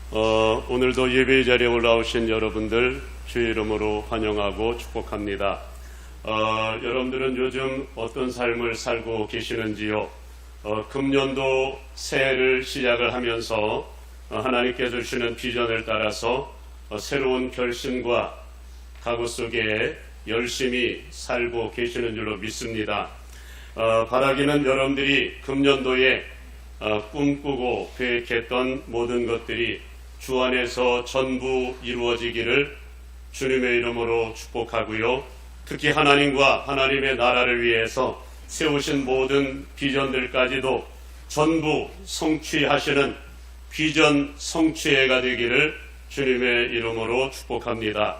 오늘도 예배 자리에 올라오신 여러분들 주의 이름으로 환영하고 축복합니다. 여러분들은 요즘 어떤 삶을 살고 계시는지요? 금년도 새해를 시작을 하면서 하나님께서 주시는 비전을 따라서 새로운 결심과 각오 속에 열심히 살고 계시는 줄로 믿습니다. 바라기는 여러분들이 금년도에 꿈꾸고 계획했던 모든 것들이 주 안에서 전부 이루어지기를 주님의 이름으로 축복하고요. 특히 하나님과 하나님의 나라를 위해서 세우신 모든 비전들까지도 전부 성취하시는 비전 성취해가 되기를 주님의 이름으로 축복합니다.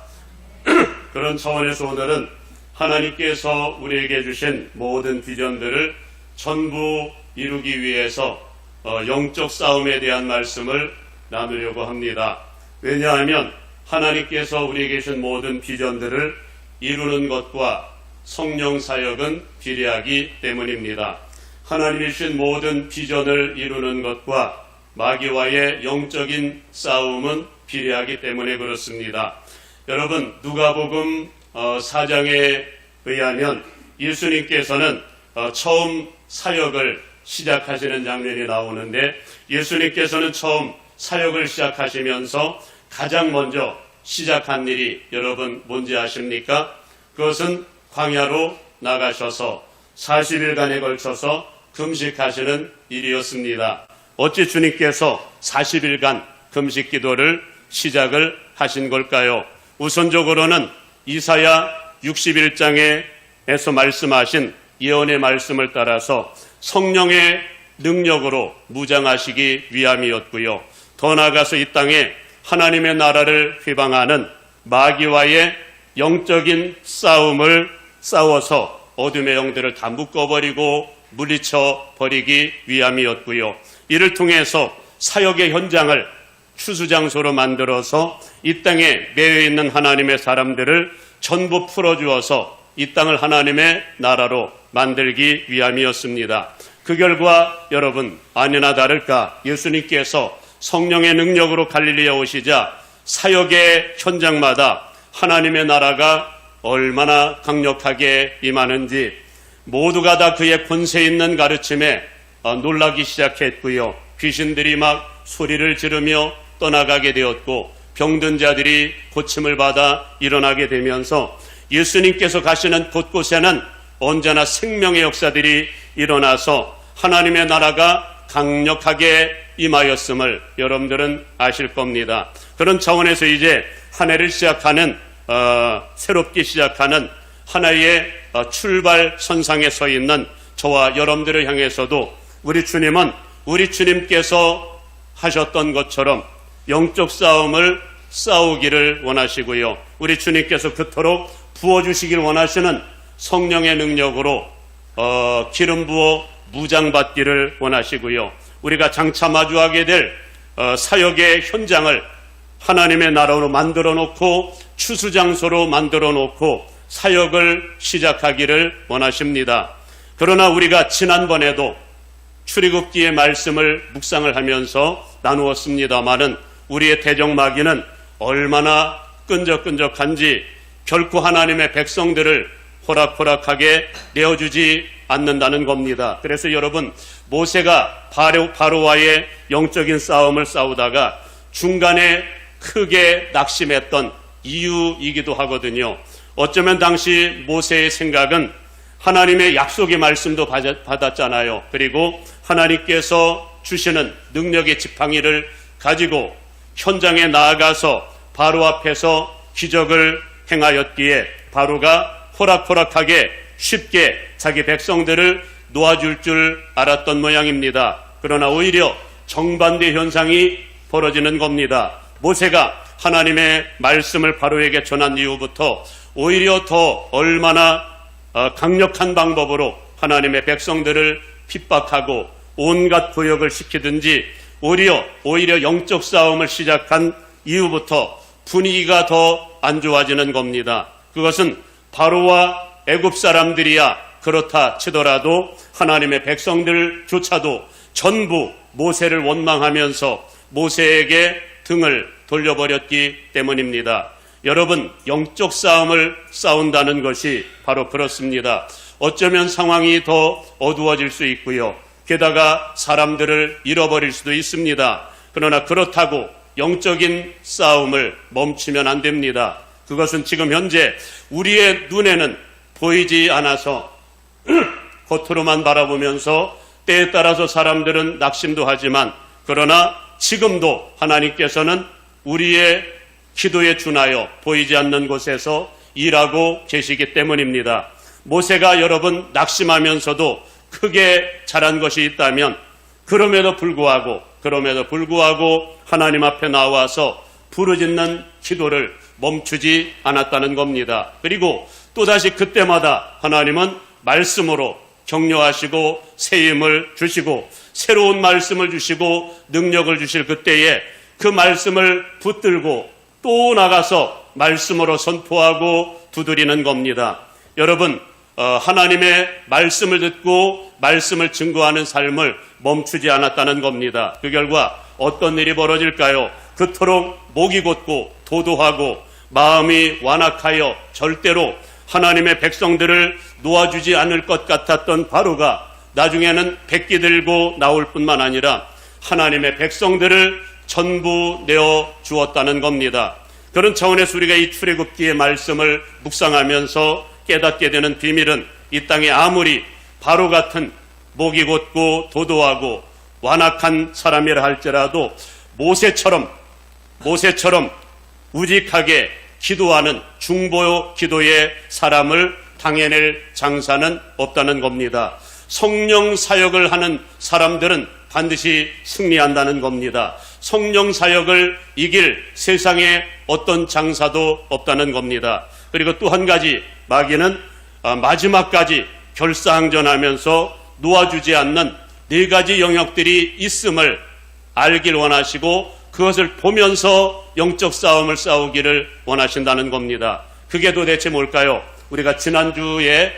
그런 차원에서 오늘은 하나님께서 우리에게 주신 모든 비전들을 전부 이루기 위해서 영적 싸움에 대한 말씀을 나누려고 합니다. 왜냐하면 하나님께서 우리에게 주신 모든 비전들을 이루는 것과 성령 사역은 비례하기 때문입니다. 하나님이 주신 모든 비전을 이루는 것과 마귀와의 영적인 싸움은 비례하기 때문에 그렇습니다. 여러분, 누가복음 4장에 의하면 예수님께서는 처음 사역을 시작하시는 장면이 나오는데, 예수님께서는 처음 사역을 시작하시면서 가장 먼저 시작한 일이 여러분 뭔지 아십니까? 그것은 광야로 나가셔서 40일간에 걸쳐서 금식하시는 일이었습니다. 어찌 주님께서 40일간 금식 기도를 시작을 하신 걸까요? 우선적으로는 이사야 61장에서 말씀하신 예언의 말씀을 따라서 성령의 능력으로 무장하시기 위함이었고요. 더 나아가서 이 땅에 하나님의 나라를 회방하는 마귀와의 영적인 싸움을 싸워서 어둠의 영들을 다 묶어버리고 물리쳐 버리기 위함이었고요. 이를 통해서 사역의 현장을 추수장소로 만들어서 이 땅에 매여 있는 하나님의 사람들을 전부 풀어주어서 이 땅을 하나님의 나라로 만들기 위함이었습니다. 그 결과 여러분, 아니나 다를까 예수님께서 성령의 능력으로 갈릴리에 오시자 사역의 현장마다 하나님의 나라가 얼마나 강력하게 임하는지 모두가 다 그의 권세 있는 가르침에 놀라기 시작했고요. 귀신들이 막 소리를 지르며 떠나가게 되었고, 병든 자들이 고침을 받아 일어나게 되면서 예수님께서 가시는 곳곳에는 언제나 생명의 역사들이 일어나서 하나님의 나라가 강력하게 임하였음을 여러분들은 아실 겁니다. 그런 차원에서 이제 한 해를 시작하는 새롭게 시작하는 하나의 출발선상에 서 있는 저와 여러분들을 향해서도 우리 주님은 우리 주님께서 하셨던 것처럼 영적 싸움을 싸우기를 원하시고요. 우리 주님께서 그토록 부어주시길 원하시는 성령의 능력으로 기름 부어 무장받기를 원하시고요. 우리가 장차 마주하게 될 사역의 현장을 하나님의 나라로 만들어 놓고 추수장소로 만들어 놓고 사역을 시작하기를 원하십니다. 그러나 우리가 지난번에도 출애굽기의 말씀을 묵상을 하면서 나누었습니다마는 우리의 대적마귀는 얼마나 끈적끈적한지 결코 하나님의 백성들을 호락호락하게 내어주지 않는다는 겁니다. 그래서 여러분, 모세가 바로와의 영적인 싸움을 싸우다가 중간에 크게 낙심했던 이유이기도 하거든요. 어쩌면 당시 모세의 생각은 하나님의 약속의 말씀도 받았잖아요. 그리고 하나님께서 주시는 능력의 지팡이를 가지고 현장에 나아가서 바로 앞에서 기적을 행하였기에 바로가 호락호락하게 쉽게 자기 백성들을 놓아줄 줄 알았던 모양입니다. 그러나 오히려 정반대 현상이 벌어지는 겁니다. 모세가 하나님의 말씀을 바로에게 전한 이후부터 오히려 더 얼마나 강력한 방법으로 하나님의 백성들을 핍박하고 온갖 고역을 시키든지 오히려 영적 싸움을 시작한 이후부터 분위기가 더 안 좋아지는 겁니다. 그것은 바로와 애굽 사람들이야 그렇다 치더라도 하나님의 백성들조차도 전부 모세를 원망하면서 모세에게 등을 돌려버렸기 때문입니다. 여러분, 영적 싸움을 싸운다는 것이 바로 그렇습니다. 어쩌면 상황이 더 어두워질 수 있고요. 게다가 사람들을 잃어버릴 수도 있습니다. 그러나 그렇다고 영적인 싸움을 멈추면 안 됩니다. 그것은 지금 현재 우리의 눈에는 보이지 않아서 겉으로만 바라보면서 때에 따라서 사람들은 낙심도 하지만, 그러나 지금도 하나님께서는 우리의 기도에 준하여 보이지 않는 곳에서 일하고 계시기 때문입니다. 모세가 여러분 낙심하면서도 크게 잘한 것이 있다면 그럼에도 불구하고 하나님 앞에 나와서 부르짖는 기도를 멈추지 않았다는 겁니다. 그리고 또다시 그때마다 하나님은 말씀으로 격려하시고 새 힘을 주시고 새로운 말씀을 주시고 능력을 주실 그때에 그 말씀을 붙들고 또 나가서 말씀으로 선포하고 두드리는 겁니다. 여러분, 하나님의 말씀을 듣고 말씀을 증거하는 삶을 멈추지 않았다는 겁니다. 그 결과 어떤 일이 벌어질까요? 그토록 목이 곧고 도도하고 마음이 완악하여 절대로 하나님의 백성들을 놓아주지 않을 것 같았던 바로가 나중에는 백기 들고 나올 뿐만 아니라 하나님의 백성들을 전부 내어 주었다는 겁니다. 그런 차원에서 우리가 이 출애굽기의 말씀을 묵상하면서 깨닫게 되는 비밀은, 이 땅에 아무리 바로 같은 목이 곧고 도도하고 완악한 사람이라 할지라도 모세처럼 우직하게 기도하는 중보 기도의 사람을 당해낼 장사는 없다는 겁니다. 성령 사역을 하는 사람들은 반드시 승리한다는 겁니다. 성령 사역을 이길 세상에 어떤 장사도 없다는 겁니다. 그리고 또 한 가지, 마귀는 마지막까지 결사항전하면서 놓아주지 않는 4가지 영역들이 있음을 알길 원하시고 그것을 보면서 영적 싸움을 싸우기를 원하신다는 겁니다. 그게 도대체 뭘까요? 우리가 지지난주에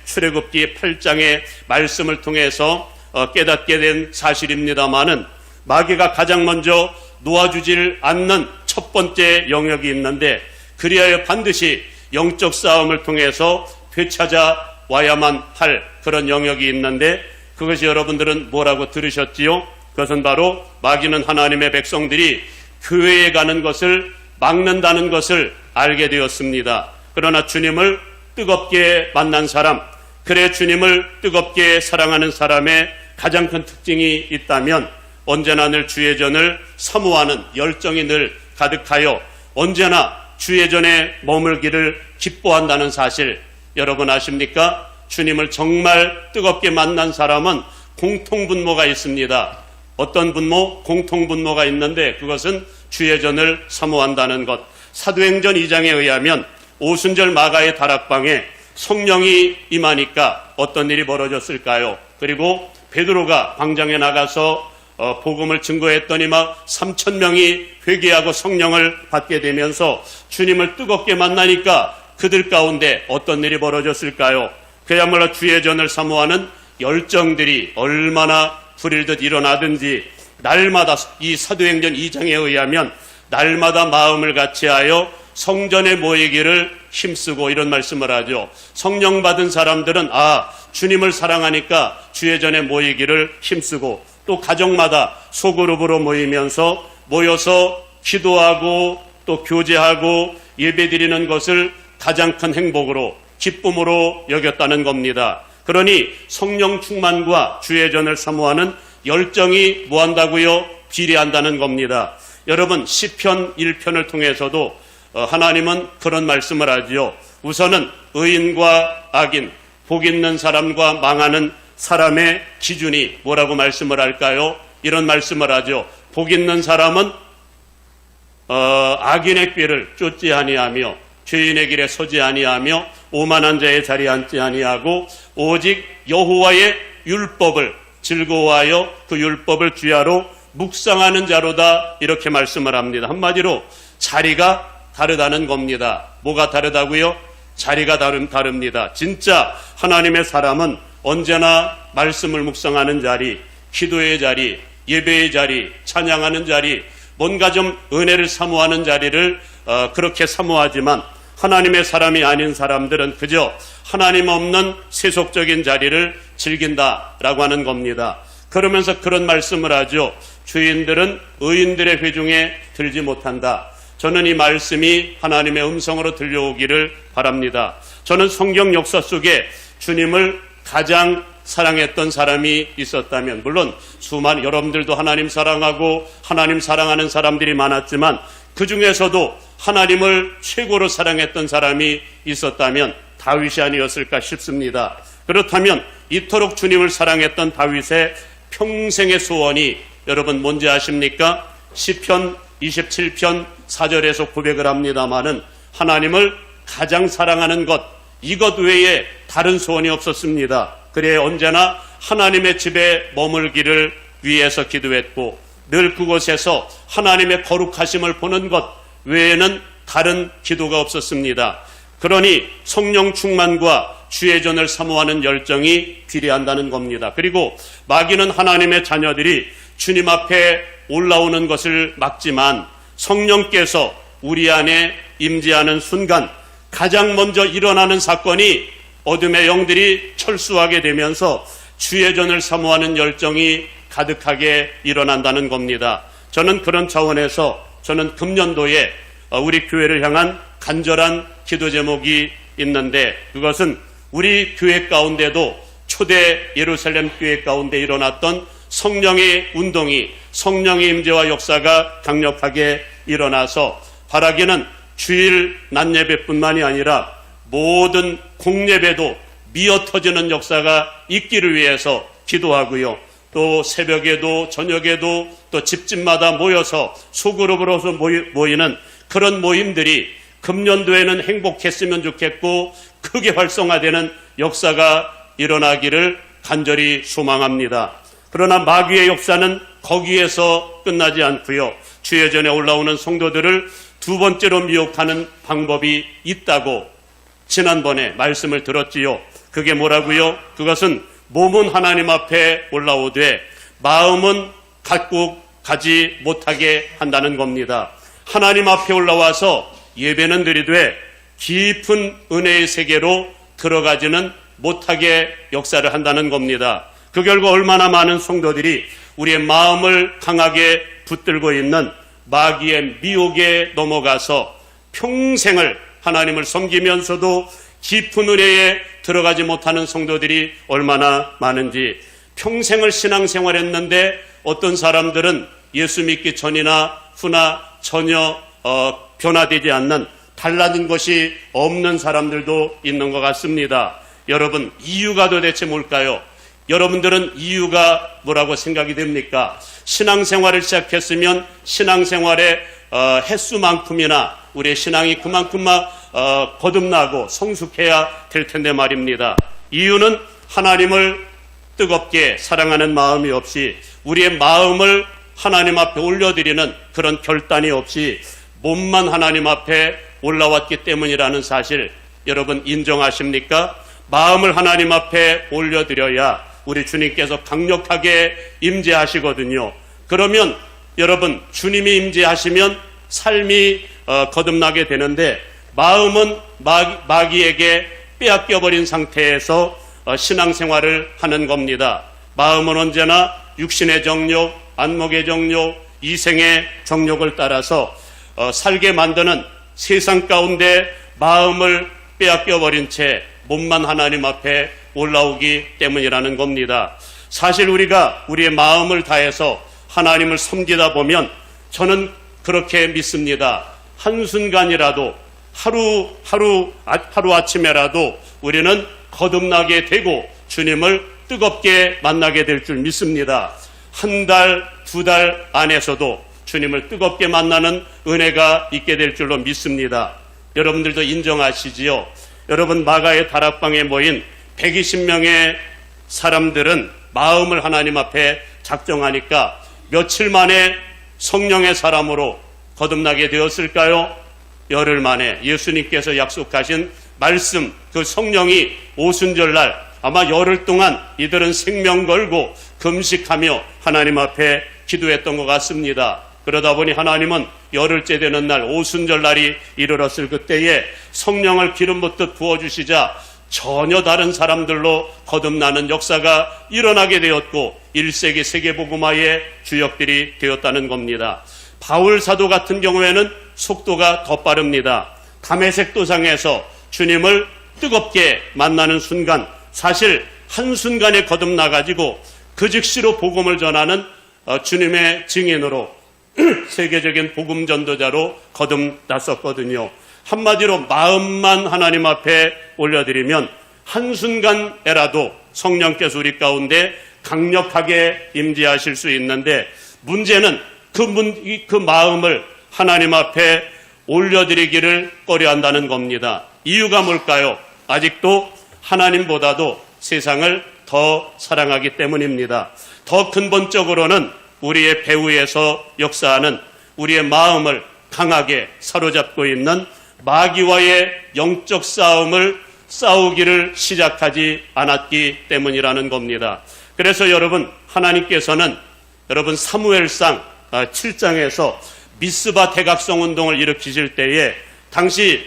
출애굽기 8장의 말씀을 통해서 깨닫게 된 사실입니다마는, 마귀가 가장 먼저 놓아주질 않는 첫 번째 영역이 있는데, 그리하여 반드시 영적 싸움을 통해서 되찾아와야만 할 그런 영역이 있는데, 그것이 여러분들은 뭐라고 들으셨지요? 그것은 바로 마귀는 하나님의 백성들이 교회에 가는 것을 막는다는 것을 알게 되었습니다. 그러나 주님을 뜨겁게 만난 사람, 주님을 뜨겁게 사랑하는 사람의 가장 큰 특징이 있다면 언제나 늘 주의 전을 사모하는 열정이 늘 가득하여 언제나 주의 전에 머물기를 기뻐한다는 사실, 여러분 아십니까? 주님을 정말 뜨겁게 만난 사람은 공통분모가 있습니다. 어떤 분모? 공통분모가 있는데 그것은 주의 전을 사모한다는 것. 사도행전 2장에 의하면 오순절 마가의 다락방에 성령이 임하니까 어떤 일이 벌어졌을까요? 그리고 베드로가 광장에 나가서 복음을 증거했더니 막 3,000명이 회개하고 성령을 받게 되면서 주님을 뜨겁게 만나니까 그들 가운데 어떤 일이 벌어졌을까요? 그야말로 주의 전을 사모하는 열정들이 얼마나 불일듯 일어나든지 날마다, 이 사도행전 2장에 의하면 날마다 마음을 같이하여 성전에 모이기를 힘쓰고, 이런 말씀을 하죠. 성령 받은 사람들은 주님을 사랑하니까 주의 전에 모이기를 힘쓰고, 또 가정마다 소그룹으로 모여서 기도하고 또 교제하고 예배드리는 것을 가장 큰 행복으로, 기쁨으로 여겼다는 겁니다. 그러니 성령 충만과 주의 전을 사모하는 열정이 뭐한다고요? 비례한다는 겁니다. 여러분, 시편 1편을 통해서도 하나님은 그런 말씀을 하지요. 우선은 의인과 악인, 복 있는 사람과 망하는 사람의 기준이 뭐라고 말씀을 할까요? 이런 말씀을 하죠. 복 있는 사람은 악인의 꾀를 쫓지 아니하며 죄인의 길에 서지 아니하며 오만한 자의 자리에 앉지 아니하고 오직 여호와의 율법을 즐거워하여 그 율법을 주야로 묵상하는 자로다, 이렇게 말씀을 합니다. 한마디로 자리가 다르다는 겁니다. 뭐가 다르다고요? 자리가 다릅니다. 진짜 하나님의 사람은 언제나 말씀을 묵상하는 자리, 기도의 자리, 예배의 자리, 찬양하는 자리, 뭔가 좀 은혜를 사모하는 자리를 그렇게 사모하지만 하나님의 사람이 아닌 사람들은 그저 하나님 없는 세속적인 자리를 즐긴다라고 하는 겁니다. 그러면서 그런 말씀을 하죠. 주인들은 의인들의 회중에 들지 못한다. 저는 이 말씀이 하나님의 음성으로 들려오기를 바랍니다. 저는 성경 역사 속에 주님을 가장 사랑했던 사람이 있었다면, 물론 수많은 여러분들도 하나님 사랑하고 하나님 사랑하는 사람들이 많았지만 그 중에서도 하나님을 최고로 사랑했던 사람이 있었다면 다윗이 아니었을까 싶습니다. 그렇다면 이토록 주님을 사랑했던 다윗의 평생의 소원이 여러분 뭔지 아십니까? 시편 27편 4절에서 고백을 합니다마는 하나님을 가장 사랑하는 것, 이것 외에 다른 소원이 없었습니다. 그래 언제나 하나님의 집에 머물기를 위해서 기도했고 늘 그곳에서 하나님의 거룩하심을 보는 것 외에는 다른 기도가 없었습니다. 그러니 성령 충만과 주의 전을 사모하는 열정이 비례한다는 겁니다. 그리고 마귀는 하나님의 자녀들이 주님 앞에 올라오는 것을 막지만 성령께서 우리 안에 임재하는 순간 가장 먼저 일어나는 사건이 어둠의 영들이 철수하게 되면서 주의 전을 사모하는 열정이 가득하게 일어난다는 겁니다. 저는 그런 차원에서 저는 금년도에 우리 교회를 향한 간절한 기도 제목이 있는데 그것은 우리 교회 가운데도 초대 예루살렘 교회 가운데 일어났던 성령의 운동이 성령의 임재와 역사가 강력하게 일어나서 바라기는 주일 낮 예배뿐만이 아니라 모든 공예배도 미어터지는 역사가 있기를 위해서 기도하고요. 또 새벽에도 저녁에도 또 집집마다 모여서 소그룹으로서 모이는 그런 모임들이 금년도에는 행복했으면 좋겠고 크게 활성화되는 역사가 일어나기를 간절히 소망합니다. 그러나 마귀의 역사는 거기에서 끝나지 않고요. 주의 전에 올라오는 성도들을 두 번째로 미혹하는 방법이 있다고 지난번에 말씀을 들었지요. 그게 뭐라고요? 그것은 몸은 하나님 앞에 올라오되 마음은 갖고 가지 못하게 한다는 겁니다. 하나님 앞에 올라와서 예배는 드리되 깊은 은혜의 세계로 들어가지는 못하게 역사를 한다는 겁니다. 그 결과 얼마나 많은 성도들이 우리의 마음을 강하게 붙들고 있는 마귀의 미혹에 넘어가서 평생을 하나님을 섬기면서도 깊은 은혜에 들어가지 못하는 성도들이 얼마나 많은지, 평생을 신앙생활했는데 어떤 사람들은 예수 믿기 전이나 후나 전혀 변화되지 않는 달라진 것이 없는 사람들도 있는 것 같습니다. 여러분, 이유가 도대체 뭘까요? 여러분들은 이유가 뭐라고 생각이 됩니까? 신앙생활을 시작했으면 신앙생활의 횟수만큼이나 우리의 신앙이 그만큼만 거듭나고 성숙해야 될 텐데 말입니다. 이유는 하나님을 뜨겁게 사랑하는 마음이 없이 우리의 마음을 하나님 앞에 올려드리는 그런 결단이 없이 몸만 하나님 앞에 올라왔기 때문이라는 사실 여러분 인정하십니까? 마음을 하나님 앞에 올려드려야 우리 주님께서 강력하게 임재하시거든요. 그러면 여러분 주님이 임재하시면 삶이 거듭나게 되는데 마음은 마귀에게 빼앗겨버린 상태에서 신앙생활을 하는 겁니다. 마음은 언제나 육신의 정욕, 안목의 정욕, 이생의 정욕을 따라서 살게 만드는 세상 가운데 마음을 빼앗겨버린 채 몸만 하나님 앞에 올라오기 때문이라는 겁니다. 사실 우리가 우리의 마음을 다해서 하나님을 섬기다 보면 저는 그렇게 믿습니다. 한순간이라도 하루 아침에라도 우리는 거듭나게 되고 주님을 뜨겁게 만나게 될 줄 믿습니다. 한 달, 두 달 안에서도 주님을 뜨겁게 만나는 은혜가 있게 될 줄로 믿습니다. 여러분들도 인정하시지요? 여러분 마가의 다락방에 모인 120명의 사람들은 마음을 하나님 앞에 작정하니까 며칠 만에 성령의 사람으로 거듭나게 되었을까요? 열흘 만에 예수님께서 약속하신 말씀, 그 성령이 오순절날 아마 열흘 동안 이들은 생명 걸고 금식하며 하나님 앞에 기도했던 것 같습니다. 그러다 보니 하나님은 열흘째 되는 날 오순절 날이 이르렀을 그때에 성령을 기름 붓듯 부어주시자 전혀 다른 사람들로 거듭나는 역사가 일어나게 되었고 1세기 세계복음화의 주역들이 되었다는 겁니다. 바울 사도 같은 경우에는 속도가 더 빠릅니다. 다메섹 도상에서 주님을 뜨겁게 만나는 순간, 사실 한순간에 거듭나가지고 그 즉시로 복음을 전하는 주님의 증인으로 세계적인 복음 전도자로 거듭났었거든요. 한마디로 마음만 하나님 앞에 올려드리면 한순간에라도 성령께서 우리 가운데 강력하게 임재하실 수 있는데, 문제는 그 마음을 하나님 앞에 올려드리기를 꺼려한다는 겁니다. 이유가 뭘까요? 아직도 하나님보다도 세상을 더 사랑하기 때문입니다. 더 근본적으로는 우리의 배후에서 역사하는 우리의 마음을 강하게 사로잡고 있는 마귀와의 영적 싸움을 싸우기를 시작하지 않았기 때문이라는 겁니다. 그래서 여러분, 하나님께서는 여러분 사무엘상 7장에서 미스바 대각성 운동을 일으키실 때에 당시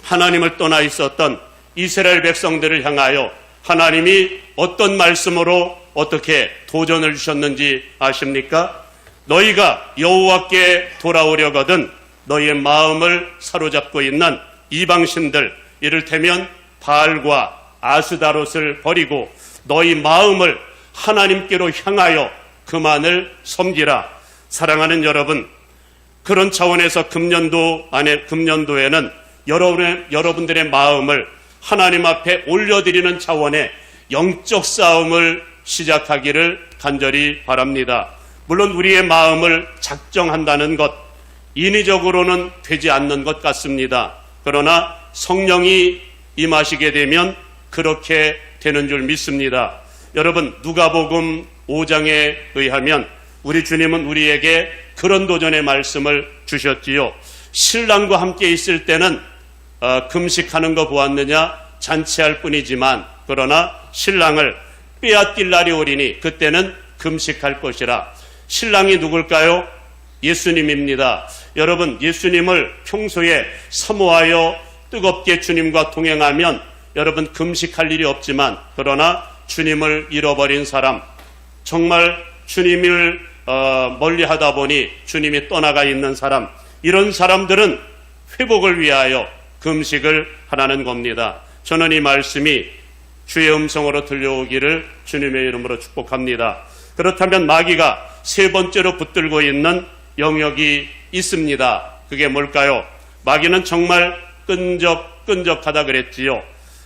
하나님을 떠나 있었던 이스라엘 백성들을 향하여 하나님이 어떤 말씀으로 어떻게 도전을 주셨는지 아십니까? 너희가 여호와께 돌아오려거든 너희의 마음을 사로잡고 있는 이방신들, 이를테면 바알과 아스다롯을 버리고 너희 마음을 하나님께로 향하여 그만을 섬기라. 사랑하는 여러분, 그런 차원에서 금년도에는 여러분들의 마음을 하나님 앞에 올려드리는 차원의 영적 싸움을 시작하기를 간절히 바랍니다. 물론 우리의 마음을 작정한다는 것, 인위적으로는 되지 않는 것 같습니다. 그러나 성령이 임하시게 되면 그렇게 되는 줄 믿습니다. 여러분, 누가복음 5장에 의하면 우리 주님은 우리에게 그런 도전의 말씀을 주셨지요. 신랑과 함께 있을 때는 금식하는 거 보았느냐? 잔치할 뿐이지만 그러나 신랑을 빼앗길 날이 오리니 그때는 금식할 것이라. 신랑이 누굴까요? 예수님입니다. 여러분, 예수님을 평소에 사모하여 뜨겁게 주님과 동행하면 여러분 금식할 일이 없지만, 그러나 주님을 잃어버린 사람, 정말 주님을 멀리하다 보니 주님이 떠나가 있는 사람, 이런 사람들은 회복을 위하여 금식을 하라는 겁니다. 저는 이 말씀이 주의 음성으로 들려오기를 주님의 이름으로 축복합니다. 그렇다면 마귀가 세 번째로 붙들고 있는 영역이 있습니다. 그게 뭘까요? 마귀는 정말 끈적끈적하다 그랬지요.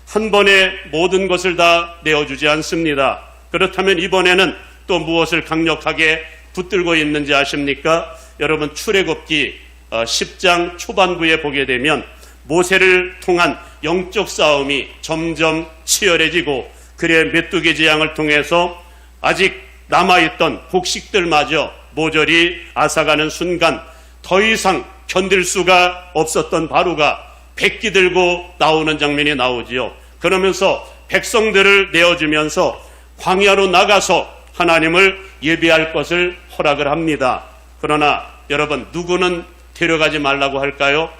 한 번에 모든 것을 다 내어주지 않습니다. 그렇다면 이번에는 또 무엇을 강력하게 붙들고 있는지 아십니까? 여러분, 출애굽기 10장 초반부에 보게 되면 모세를 통한 영적 싸움이 점점 치열해지고, 그의 메뚜기 재앙을 통해서 아직 남아있던 곡식들마저 모조리 앗아가는 순간 더 이상 견딜 수가 없었던 바로가 백기 들고 나오는 장면이 나오지요. 그러면서 백성들을 내어주면서 광야로 나가서 하나님을 예배할 것을 허락을 합니다. 그러나 여러분, 누구는 데려가지 말라고 할까요?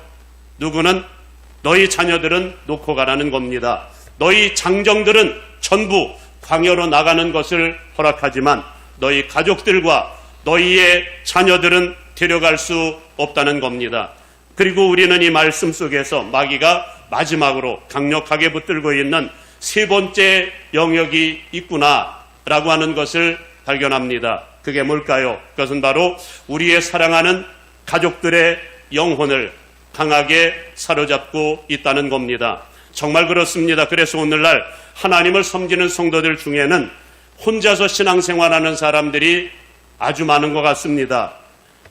누구는 너희 자녀들은 놓고 가라는 겁니다. 너희 장정들은 전부 광야로 나가는 것을 허락하지만 너희 가족들과 너희의 자녀들은 데려갈 수 없다는 겁니다. 그리고 우리는 이 말씀 속에서 마귀가 마지막으로 강력하게 붙들고 있는 세 번째 영역이 있구나라고 하는 것을 발견합니다. 그게 뭘까요? 그것은 바로 우리의 사랑하는 가족들의 영혼을 강하게 사로잡고 있다는 겁니다. 정말 그렇습니다. 그래서 오늘날 하나님을 섬기는 성도들 중에는 혼자서 신앙생활하는 사람들이 아주 많은 것 같습니다.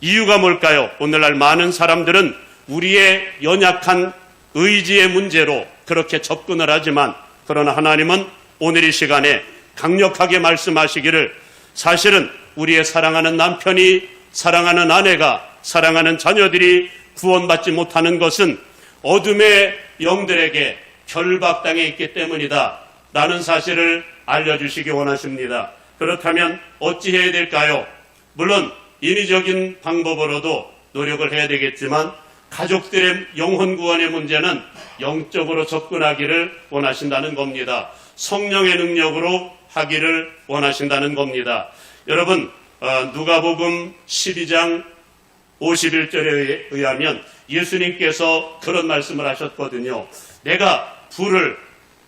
이유가 뭘까요? 오늘날 많은 사람들은 우리의 연약한 의지의 문제로 그렇게 접근을 하지만, 그러나 하나님은 오늘 이 시간에 강력하게 말씀하시기를, 사실은 우리의 사랑하는 남편이, 사랑하는 아내가, 사랑하는 자녀들이 구원받지 못하는 것은 어둠의 영들에게 결박당해 있기 때문이다 라는 사실을 알려주시기 원하십니다. 그렇다면 어찌해야 될까요? 물론 인위적인 방법으로도 노력을 해야 되겠지만 가족들의 영혼 구원의 문제는 영적으로 접근하기를 원하신다는 겁니다. 성령의 능력으로 하기를 원하신다는 겁니다. 여러분, 누가복음 12장 51절에 의하면 예수님께서 그런 말씀을 하셨거든요. 내가 불을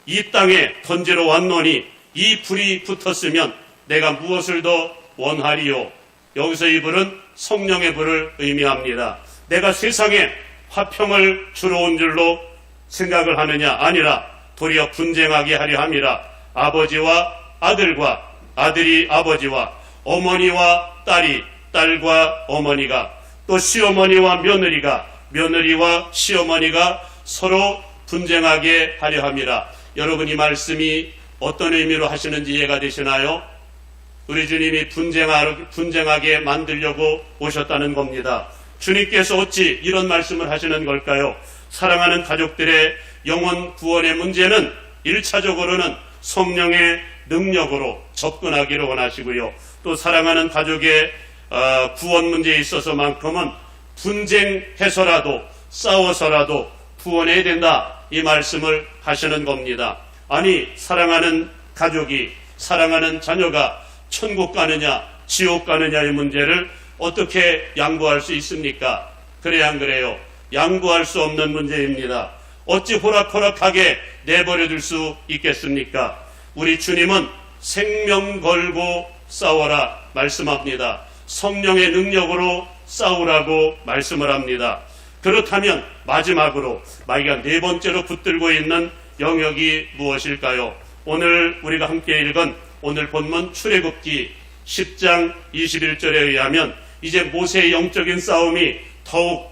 이 땅에 던지러 왔노니 이 불이 붙었으면 내가 무엇을 더 원하리요. 여기서 이 불은 성령의 불을 의미합니다. 내가 세상에 화평을 주러 온 줄로 생각을 하느냐? 아니라 도리어 분쟁하게 하려 함이라. 아버지와 아들과 아들이 아버지와 어머니와 딸이 딸과 어머니가 또 시어머니와 며느리가 며느리와 시어머니가 서로 분쟁하게 하려 함이라. 여러분, 이 말씀이 어떤 의미로 하시는지 이해가 되시나요? 우리 주님이 분쟁하게 만들려고 오셨다는 겁니다. 주님께서 어찌 이런 말씀을 하시는 걸까요? 사랑하는 가족들의 영혼 구원의 문제는 1차적으로는 성령의 능력으로 접근하기를 원하시고요. 또 사랑하는 가족의 구원 문제에 있어서만큼은 분쟁해서라도 싸워서라도 구원해야 된다, 이 말씀을 하시는 겁니다. 아니, 사랑하는 가족이, 사랑하는 자녀가 천국 가느냐 지옥 가느냐의 문제를 어떻게 양보할 수 있습니까? 그래야 안 그래요? 양보할 수 없는 문제입니다. 어찌 호락호락하게 내버려 둘 수 있겠습니까? 우리 주님은 생명 걸고 싸워라 말씀합니다. 성령의 능력으로 싸우라고 말씀을 합니다. 그렇다면 마지막으로 마귀가 네 번째로 붙들고 있는 영역이 무엇일까요? 오늘 우리가 함께 읽은 오늘 본문 출애굽기 10장 21절에 의하면 이제 모세의 영적인 싸움이 더욱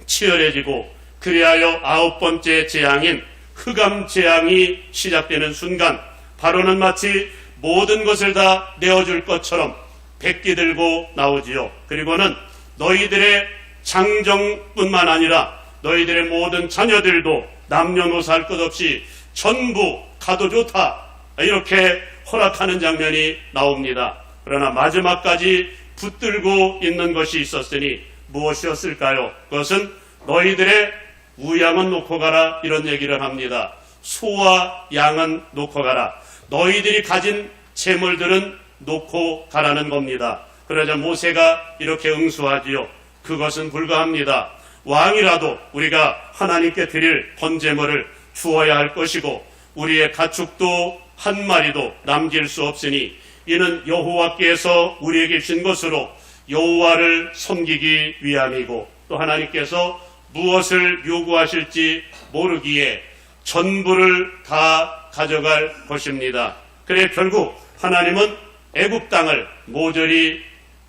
치열해지고 그리하여 9번째 재앙인 흑암 재앙이 시작되는 순간 바로는 마치 모든 것을 다 내어줄 것처럼 백기 들고 나오지요. 그리고는 너희들의 장정뿐만 아니라 너희들의 모든 자녀들도 남녀노소 할 것 없이 전부 가도 좋다, 이렇게 허락하는 장면이 나옵니다. 그러나 마지막까지 붙들고 있는 것이 있었으니 무엇이었을까요? 그것은 너희들의 우양은 놓고 가라, 이런 얘기를 합니다. 소와 양은 놓고 가라. 너희들이 가진 재물들은 놓고 가라는 겁니다. 그러자 모세가 이렇게 응수하지요. 그것은 불가합니다. 왕이라도 우리가 하나님께 드릴 번제물을 주어야 할 것이고 우리의 가축도 한 마리도 남길 수 없으니 이는 여호와께서 우리에게 주신 것으로 여호와를 섬기기 위함이고 또 하나님께서 무엇을 요구하실지 모르기에 전부를 다 가져갈 것입니다. 그래 결국 하나님은 애굽 땅을 모조리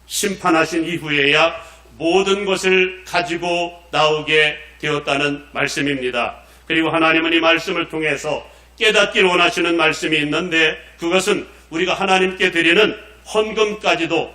심판하신 이후에야 모든 것을 가지고 나오게 되었다는 말씀입니다. 그리고 하나님은 이 말씀을 통해서 깨닫기를 원하시는 말씀이 있는데 그것은 우리가 하나님께 드리는 헌금까지도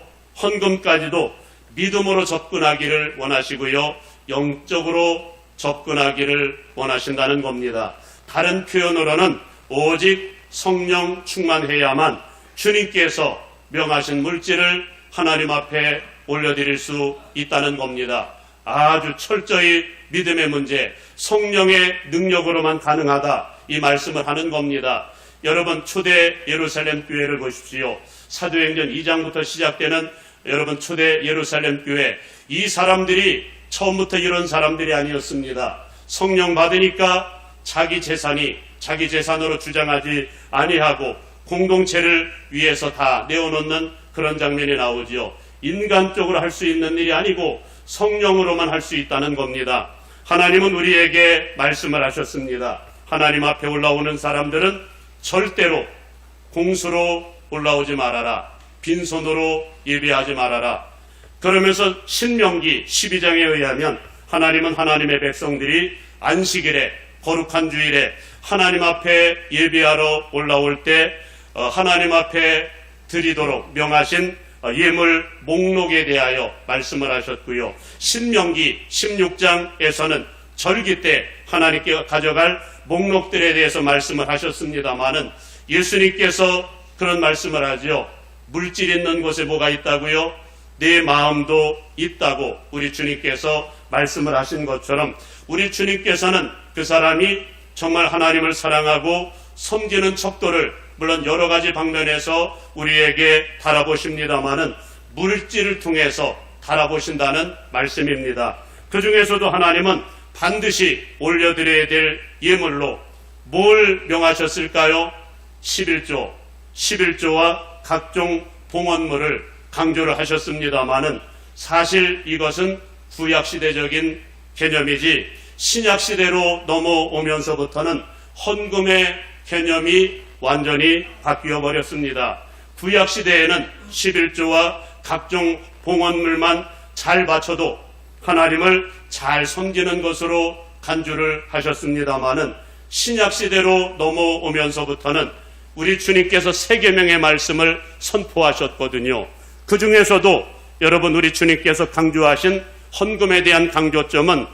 믿음으로 접근하기를 원하시고요. 영적으로 접근하기를 원하신다는 겁니다. 다른 표현으로는 오직 성령 충만해야만 주님께서 명하신 물질을 하나님 앞에 올려드릴 수 있다는 겁니다. 아주 철저히 믿음의 문제, 성령의 능력으로만 가능하다, 이 말씀을 하는 겁니다. 여러분, 초대 예루살렘 교회를 보십시오. 사도행전 2장부터 시작되는 여러분 초대 예루살렘 교회, 이 사람들이 처음부터 이런 사람들이 아니었습니다. 성령 받으니까 자기 재산으로 주장하지 아니하고 공동체를 위해서 다 내어놓는 그런 장면이 나오지요. 인간적으로 할 수 있는 일이 아니고 성령으로만 할 수 있다는 겁니다. 하나님은 우리에게 말씀을 하셨습니다. 하나님 앞에 올라오는 사람들은 절대로 공수로 올라오지 말아라. 빈손으로 예배하지 말아라. 그러면서 신명기 12장에 의하면 하나님은 하나님의 백성들이 안식일에, 거룩한 주일에 하나님 앞에 예배하러 올라올 때 하나님 앞에 드리도록 명하신 예물 목록에 대하여 말씀을 하셨고요. 신명기 16장에서는 절기 때 하나님께 가져갈 목록들에 대해서 말씀을 하셨습니다마는 예수님께서 그런 말씀을 하죠. 물질 있는 곳에 뭐가 있다고요? 내 마음도 있다고 우리 주님께서 말씀을 하신 것처럼 우리 주님께서는 그 사람이 정말 하나님을 사랑하고 섬기는 척도를 물론 여러 가지 방면에서 우리에게 달아보십니다마는 물질을 통해서 달아보신다는 말씀입니다. 그 중에서도 하나님은 반드시 올려드려야 될 예물로 뭘 명하셨을까요? 11조와 각종 봉헌물을 강조를 하셨습니다마는 사실 이것은 구약시대적인 개념이지 신약시대로 넘어오면서부터는 헌금의 개념이 완전히 바뀌어 버렸습니다. 구약시대에는 11조와 각종 봉헌물만 잘 바쳐도 하나님을 잘 섬기는 것으로 간주를 하셨습니다마는 신약시대로 넘어오면서부터는 우리 주님께서 세 계명의 말씀을 선포하셨거든요. 그 중에서도 여러분 우리 주님께서 강조하신 헌금에 대한 강조점은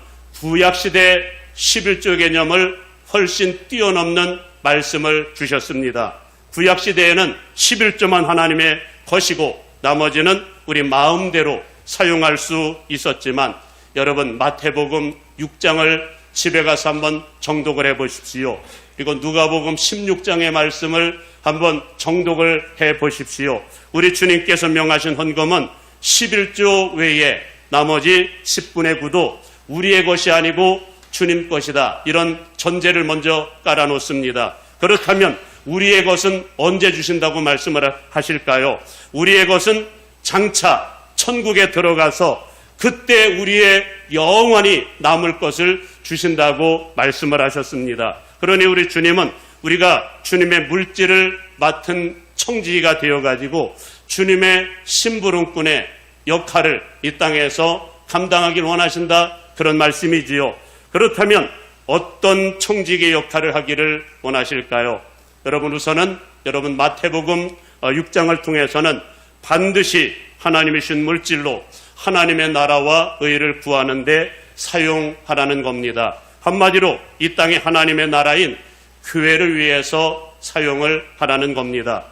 구약시대 11조 개념을 훨씬 뛰어넘는 말씀을 주셨습니다. 구약시대에는 11조만 하나님의 것이고 나머지는 우리 마음대로 사용할 수 있었지만 여러분 마태복음 6장을 집에 가서 한번 정독을 해보십시오. 그리고 누가복음 16장의 말씀을 한번 정독을 해보십시오. 우리 주님께서 명하신 헌금은 11조 외에 나머지 10분의 9도 우리의 것이 아니고 주님 것이다. 이런 전제를 먼저 깔아놓습니다. 그렇다면 우리의 것은 언제 주신다고 말씀을 하실까요? 우리의 것은 장차 천국에 들어가서 그때 우리의 영원히 남을 것을 주신다고 말씀을 하셨습니다. 그러니 우리 주님은 우리가 주님의 물질을 맡은 청지기가 되어가지고 주님의 심부름꾼의 역할을 이 땅에서 감당하길 원하신다. 그런 말씀이지요. 그렇다면 어떤 청지기의 역할을 하기를 원하실까요? 여러분 우선은 여러분 마태복음 6장을 통해서는 반드시 하나님이 주신 물질로 하나님의 나라와 의를 구하는 데 사용하라는 겁니다. 한마디로 이 땅에 하나님의 나라인 교회를 위해서 사용을 하라는 겁니다.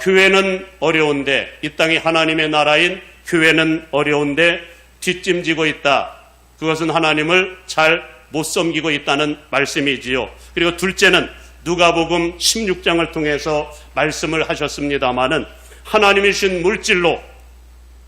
교회는 어려운데 이 땅에 하나님의 나라인 교회는 어려운데 뒷짐지고 있다. 그것은 하나님을 잘 못 섬기고 있다는 말씀이지요. 그리고 둘째는 누가복음 16장을 통해서 말씀을 하셨습니다마는 하나님이 주신 물질로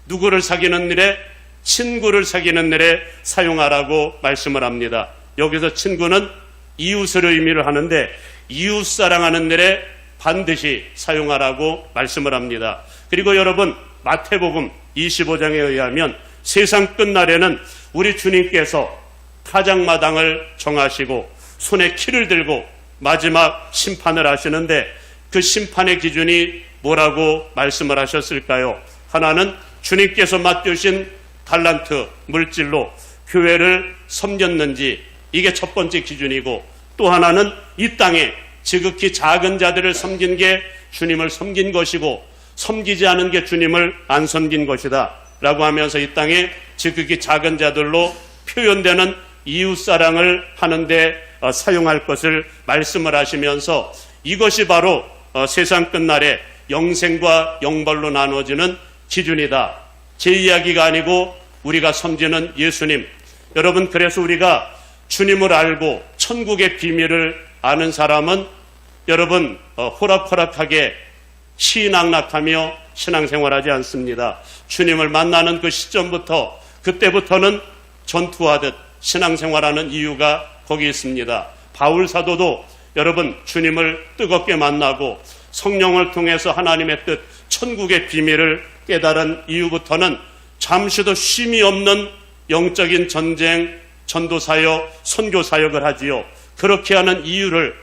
누구를 사귀는 일에 친구를 사귀는 일에 사용하라고 말씀을 합니다. 여기서 친구는 이웃을 의미를 하는데 이웃 사랑하는 일에 반드시 사용하라고 말씀을 합니다. 그리고 여러분 마태복음 25장에 의하면 세상 끝날에는 우리 주님께서 타작마당을 정하시고 손에 키를 들고 마지막 심판을 하시는데 그 심판의 기준이 뭐라고 말씀을 하셨을까요? 하나는 주님께서 맡겨주신 달란트 물질로 교회를 섬겼는지 이게 첫 번째 기준이고 또 하나는 이 땅에 지극히 작은 자들을 섬긴 게 주님을 섬긴 것이고 섬기지 않은 게 주님을 안 섬긴 것이다 라고 하면서 이 땅에 지극히 작은 자들로 표현되는 이웃사랑을 하는데 사용할 것을 말씀을 하시면서 이것이 바로 세상 끝날에 영생과 영벌로 나눠지는 기준이다. 제 이야기가 아니고 우리가 섬기는 예수님. 여러분 그래서 우리가 주님을 알고 천국의 비밀을 아는 사람은 여러분 호락호락하게 시낙낙하며 신앙생활하지 않습니다. 주님을 만나는 그 시점부터 그때부터는 전투하듯 신앙생활하는 이유가 거기 있습니다. 바울 사도도 여러분 주님을 뜨겁게 만나고 성령을 통해서 하나님의 뜻 천국의 비밀을 깨달은 이유부터는 잠시도 쉼이 없는 영적인 전쟁 전도사역 선교사역을 하지요. 그렇게 하는 이유를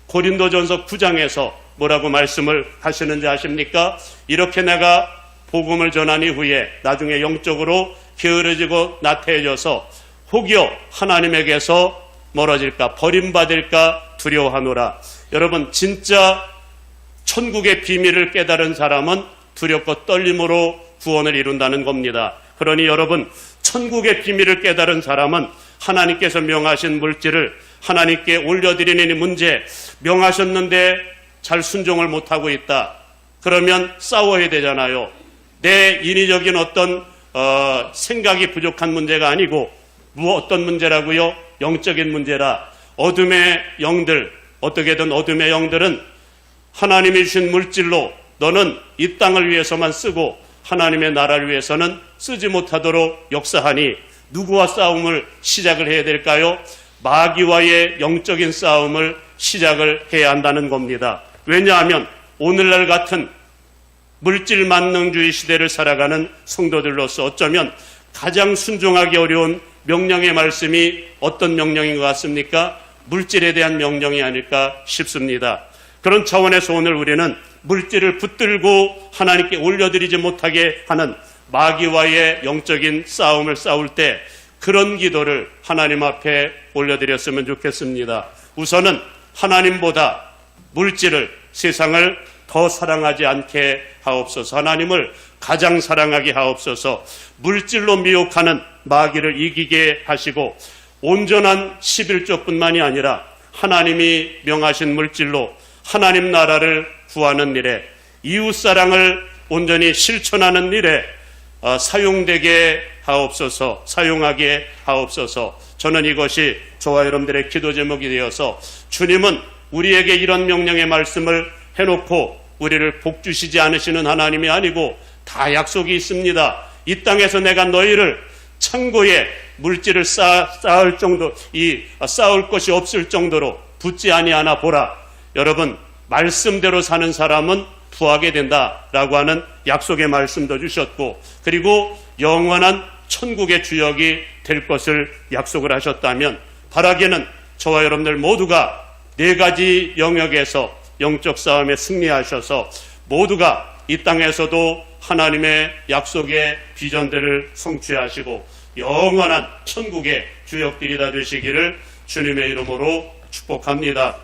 고린도전서 9장에서 뭐라고 말씀을 하시는지 아십니까? 이렇게 내가 복음을 전한 이후에 나중에 영적으로 게으러지고 나태해져서 혹여 하나님에게서 멀어질까 버림받을까 두려워하노라. 여러분 진짜 천국의 비밀을 깨달은 사람은 두렵고 떨림으로 구원을 이룬다는 겁니다. 그러니 여러분 천국의 비밀을 깨달은 사람은 하나님께서 명하신 물질을 하나님께 올려드리는 이 문제 명하셨는데 잘 순종을 못하고 있다. 그러면 싸워야 되잖아요. 내 인위적인 어떤 생각이 부족한 문제가 아니고 어떤 문제라고요? 영적인 문제라. 어둠의 영들, 어떻게든 어둠의 영들은 하나님이 주신 물질로 너는 이 땅을 위해서만 쓰고 하나님의 나라를 위해서는 쓰지 못하도록 역사하니 누구와 싸움을 시작을 해야 될까요? 마귀와의 영적인 싸움을 시작을 해야 한다는 겁니다. 왜냐하면 오늘날 같은 물질 만능주의 시대를 살아가는 성도들로서 어쩌면 가장 순종하기 어려운 명령의 말씀이 어떤 명령인 것 같습니까? 물질에 대한 명령이 아닐까 싶습니다. 그런 차원에서 오늘 우리는 물질을 붙들고 하나님께 올려드리지 못하게 하는 마귀와의 영적인 싸움을 싸울 때 그런 기도를 하나님 앞에 올려드렸으면 좋겠습니다. 우선은 하나님보다 물질을, 세상을 더 사랑하지 않게 하옵소서. 하나님을 가장 사랑하게 하옵소서. 물질로 미혹하는 마귀를 이기게 하시고 온전한 11조뿐만이 아니라 하나님이 명하신 물질로 하나님 나라를 구하는 일에, 이웃사랑을 온전히 실천하는 일에 사용되게 하옵소서. 사용하게 하옵소서. 저는 이것이 저와 여러분들의 기도 제목이 되어서 주님은 우리에게 이런 명령의 말씀을 해놓고 우리를 복주시지 않으시는 하나님이 아니고 다 약속이 있습니다. 이 땅에서 내가 너희를 창고에 물질을 쌓을 정도, 쌓을 것이 없을 정도로 붙지 아니하나 보라. 여러분, 말씀대로 사는 사람은 부하게 된다라고 하는 약속의 말씀도 주셨고, 그리고 영원한 천국의 주역이 될 것을 약속을 하셨다면, 바라기는 저와 여러분들 모두가 4가지 영역에서 영적 싸움에 승리하셔서 모두가 이 땅에서도 하나님의 약속의 비전들을 성취하시고 영원한 천국의 주역들이 다 되시기를 주님의 이름으로 축복합니다.